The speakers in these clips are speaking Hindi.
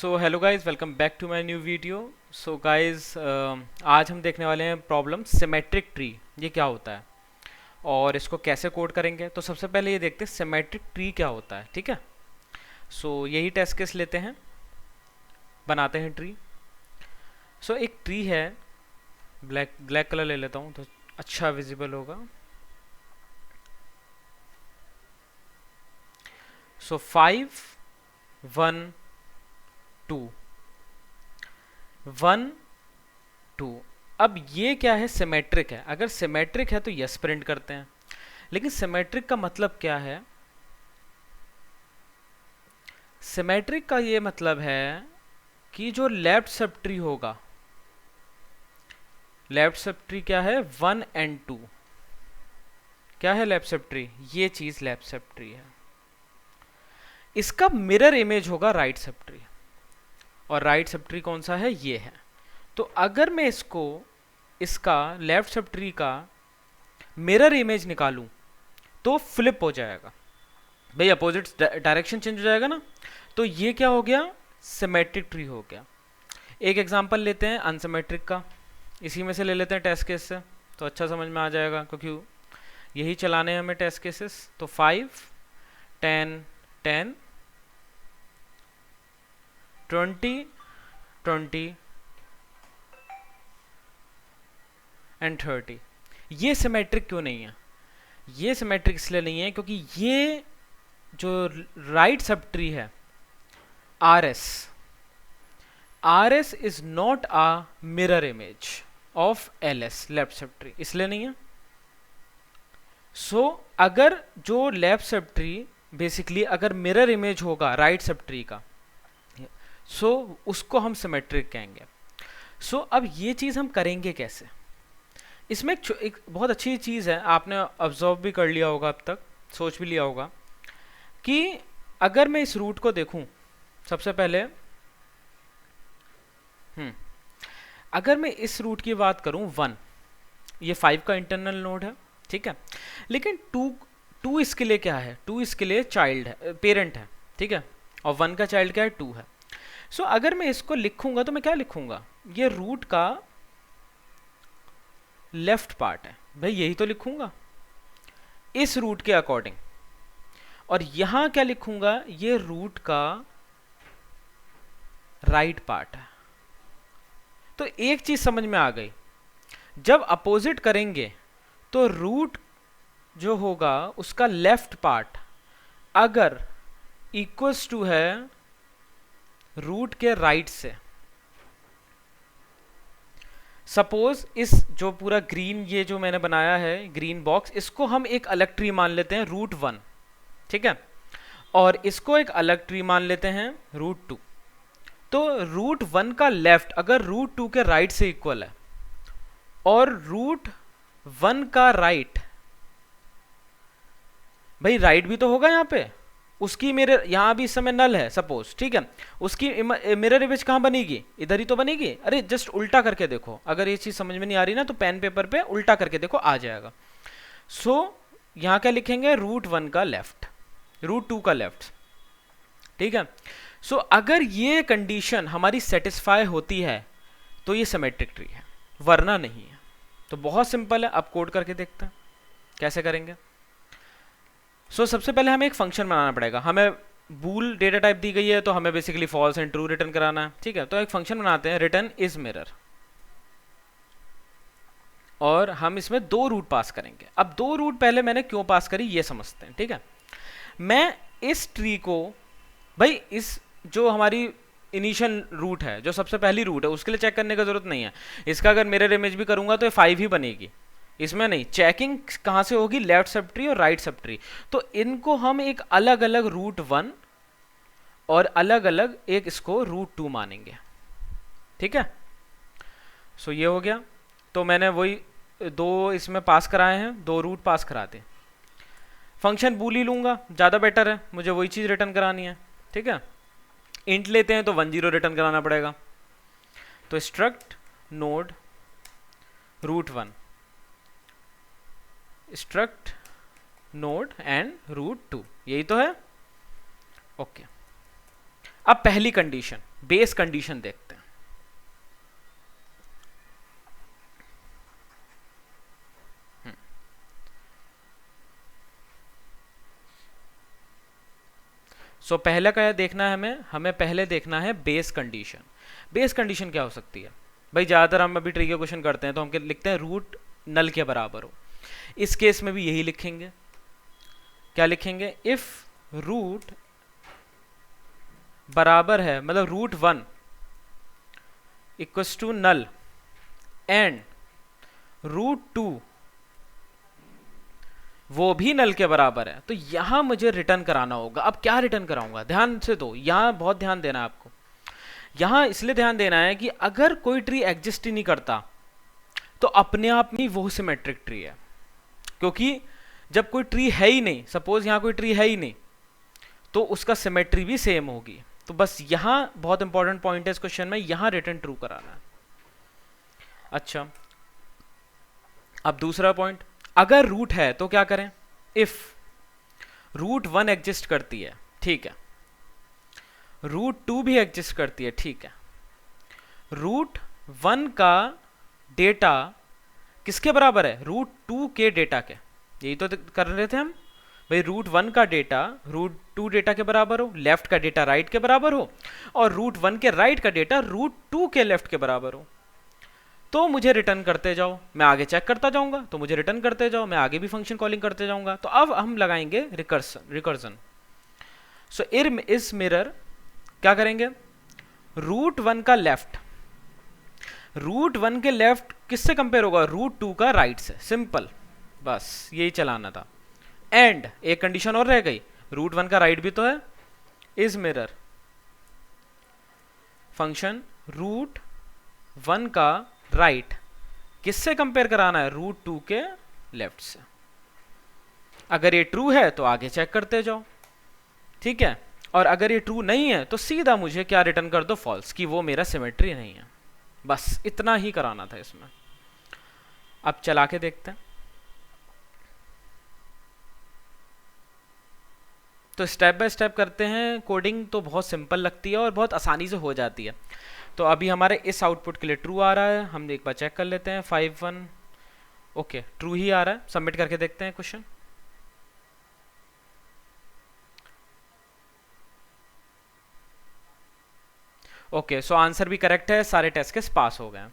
So hello guys, welcome back to my new video. So guys, आज हम देखने वाले हैं प्रॉब्लम सिमेट्रिक ट्री। ये क्या होता है और इसको कैसे कोड करेंगे। तो सबसे पहले ये देखते हैं सिमेट्रिक ट्री क्या होता है। ठीक है, सो यही टेस्ट केस लेते हैं, बनाते हैं ट्री। सो एक ट्री है, ब्लैक ब्लैक कलर ले लेता हूँ तो अच्छा विजिबल होगा। सो 5 1 2 1 2। अब ये क्या है, सिमेट्रिक है। अगर सिमेट्रिक है तो यस प्रिंट करते हैं, लेकिन सिमेट्रिक का मतलब क्या है। सिमेट्रिक का ये मतलब है कि जो लेफ्ट सब ट्री होगा, लेफ्ट सब ट्री क्या है, 1 और 2। क्या है लेफ्ट सब ट्री, ये चीज लेफ्ट सब ट्री है। इसका मिरर इमेज होगा राइट सब ट्री, और राइट सब ट्री कौन सा है, ये है। तो अगर मैं इसको, इसका लेफ्ट सब ट्री का मिरर इमेज निकालूं तो फ्लिप हो जाएगा भाई, अपोजिट डायरेक्शन चेंज हो जाएगा ना। तो ये क्या हो गया, सिमेट्रिक ट्री हो गया। एक एग्जांपल लेते हैं अनसिमेट्रिक का, इसी में से ले लेते हैं टेस्ट केस से, तो अच्छा समझ में आ जाएगा क्योंकि यही चलाने हैं हमें टेस्ट केसेस। तो 5 10 10 20 एंड 30। ये सिमेट्रिक क्यों नहीं है, ये सिमेट्रिक इसलिए नहीं है क्योंकि ये जो राइट सब ट्री है RS, RS is not a mirror image of LS left sub tree, इसलिए नहीं है। सो अगर जो लेफ्ट सब ट्री बेसिकली अगर मिरर इमेज होगा राइट सब ट्री का, सो उसको हम सिमेट्रिक कहेंगे। सो अब ये चीज हम करेंगे कैसे। इसमें एक बहुत अच्छी चीज है, आपने ऑब्जर्व भी कर लिया होगा अब तक, सोच भी लिया होगा कि अगर मैं इस रूट को देखूं, सबसे पहले अगर मैं इस रूट की बात करूं 1, ये 5 का इंटरनल नोड है, ठीक है। लेकिन 2 इसके लिए क्या है, 2 इसके लिए चाइल्ड है, पेरेंट है, ठीक है। और 1 का चाइल्ड क्या है, 2 है। सो अगर मैं इसको लिखूंगा तो मैं क्या लिखूंगा, ये रूट का लेफ्ट पार्ट है भाई, यही तो लिखूंगा इस रूट के अकॉर्डिंग। और यहां क्या लिखूंगा, ये रूट का राइट पार्ट है। तो एक चीज समझ में आ गई, जब अपोजिट करेंगे तो रूट जो होगा उसका लेफ्ट पार्ट अगर इक्वल्स टू है रूट के राइट से, सपोज इस जो पूरा ग्रीन ये जो मैंने बनाया है ग्रीन बॉक्स, इसको हम एक अलग ट्री मान लेते हैं √1, ठीक है। और इसको एक अलग ट्री मान लेते हैं √2। तो √1 का लेफ्ट अगर √2 के राइट से इक्वल है और √1 का राइट, भाई राइट भी तो होगा यहाँ पे, उसकी मिरर यहाँ भी इस समय नल है सपोज, ठीक है। उसकी मिरर इमेज कहाँ बनेगी, इधर ही तो बनेगी। अरे जस्ट उल्टा करके देखो, अगर ये चीज समझ में नहीं आ रही ना तो पेन पेपर पे उल्टा करके देखो, आ जाएगा। सो यहाँ क्या लिखेंगे, √1 का लेफ्ट, √2 का लेफ्ट, ठीक है। सो अगर ये कंडीशन हमारी सेटिस्फाई होती है तो ये सिमेट्रिक ट्री है, वरना नहीं है। तो बहुत सिंपल है, अब कोड करके देखते हैं कैसे करेंगे। सबसे पहले हमें एक फंक्शन बनाना पड़ेगा। हमें बूल डेटा टाइप दी गई है तो हमें basically false and true return कराना है, ठीक है। तो एक फंक्शन बनाते हैं, रिटर्न इज मिरर, और हम इसमें 2 रूट पास करेंगे। अब 2 रूट पहले मैंने क्यों पास करी ये समझते हैं, ठीक है। मैं इस ट्री को, भाई इस जो हमारी इनिशियल रूट है, जो सबसे पहली रूट है, उसके लिए चेक करने की जरूरत नहीं है। इसका अगर मिरर इमेज भी करूंगा तो ये 5 ही बनेगी, इसमें नहीं। चेकिंग कहां से होगी, लेफ्ट सब ट्री और राइट सब ट्री। तो इनको हम एक अलग अलग √1 और अलग अलग एक इसको √2 मानेंगे, ठीक है। ये हो गया। तो मैंने वही 2 इसमें पास कराए हैं, 2 रूट पास कराते। फंक्शन बूल ही लूंगा, ज़्यादा बेटर है, मुझे वही चीज़ रिटर्न करानी है, ठीक है। इंट लेते हैं तो 10 रिटर्न कराना पड़ेगा। तो struct node √1, struct node and √2, यही तो है, ओके। अब पहली कंडीशन, बेस कंडीशन देखते हैं। सो पहला क्या देखना है हमें, हमें पहले देखना है बेस कंडीशन। बेस कंडीशन क्या हो सकती है भाई, ज़्यादातर हम अभी ट्री के क्वेश्चन करते हैं तो हम लिखते हैं रूट नल के बराबर हो। इस केस में भी यही लिखेंगे, क्या लिखेंगे, इफ रूट बराबर है, मतलब root 1 equals to null and root 2 वो भी नल के बराबर है, तो यहां मुझे रिटर्न कराना होगा। अब क्या रिटर्न कराऊंगा, ध्यान से दो, यहां बहुत ध्यान देना है आपको। यहां इसलिए ध्यान देना है कि अगर कोई ट्री एग्जिस्ट ही नहीं करता तो अपने आप में वो सिमेट्रिक ट्री है, क्योंकि जब कोई ट्री है ही नहीं, सपोज यहां कोई ट्री है ही नहीं, तो उसका सिमेट्री भी सेम होगी। तो बस यहां बहुत इंपॉर्टेंट पॉइंट है इस क्वेश्चन में, यहां रिटर्न ट्रू कराना है। अच्छा, अब दूसरा पॉइंट, अगर रूट है तो क्या करें, इफ रूट 1 एग्जिस्ट करती है, ठीक है, रूट 2 भी एग्जिस्ट करती है, ठीक है, रूट 1 का डेटा किसके बराबर है, रूट 2 के डेटा के, यही तो कर रहे थे हम भाई, रूट 1 का डेटा रूट 2 डेटा के बराबर हो, लेफ्ट का डेटा राइट के बराबर हो, और रूट 1 के राइट का डेटा रूट 2 के लेफ्ट के बराबर हो, तो मुझे रिटर्न करते जाओ, मैं आगे चेक करता जाऊंगा, तो मुझे रिटर्न करते जाओ, मैं आगे भी फंक्शन कॉलिंग करते जाऊंगा। तो अब हम लगाएंगे रिकर्जन। सो इस मिरर क्या करेंगे, रूट 1 का लेफ्ट, रूट 1 के लेफ्ट किससे कंपेयर होगा, रूट 2 का राइट से, सिंपल, बस यही चलाना था। एंड एक कंडीशन और रह गई, रूट 1 का राइट भी तो है, इस मिरर फंक्शन रूट 1 का राइट किससे कंपेयर कराना है, रूट 2 के लेफ्ट से। अगर ये ट्रू है तो आगे चेक करते जाओ, ठीक है, और अगर ये ट्रू नहीं है तो सीधा मुझे क्या रिटर्न कर दो, फॉल्स, कि वो मेरा सिमेट्री नहीं है। बस इतना ही कराना था इसमें। अब चला के देखते हैं। तो स्टेप बाय स्टेप करते हैं, कोडिंग तो बहुत सिंपल लगती है और बहुत आसानी से हो जाती है। तो अभी हमारे इस आउटपुट के लिए ट्रू आ रहा है, हम एक बार चेक कर लेते हैं, 5-1, ओके ट्रू ही आ रहा है। सबमिट करके देखते हैं क्वेश्चन। ओके, सो आंसर भी करेक्ट है, सारे टेस्ट केस पास हो गए।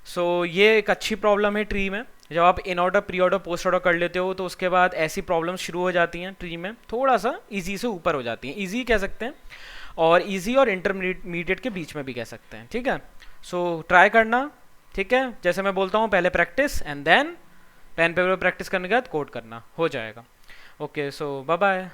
सो ये एक अच्छी प्रॉब्लम है ट्री में, जब आप in order pre order post order कर लेते हो तो उसके बाद ऐसी प्रॉब्लम्स शुरू हो जाती हैं ट्री में, थोड़ा सा इजी से ऊपर हो जाती हैं, इजी कह सकते हैं, और इजी और इंटरमीडिएट के बीच में भी कह सकते हैं, ठीक है। सो ट्राई करना, ठीक है, जैसे मैं बोलता हूँ पहले practice and then pen paper practice करने के बाद कोड करना, हो जाएगा। Okay, so bye bye.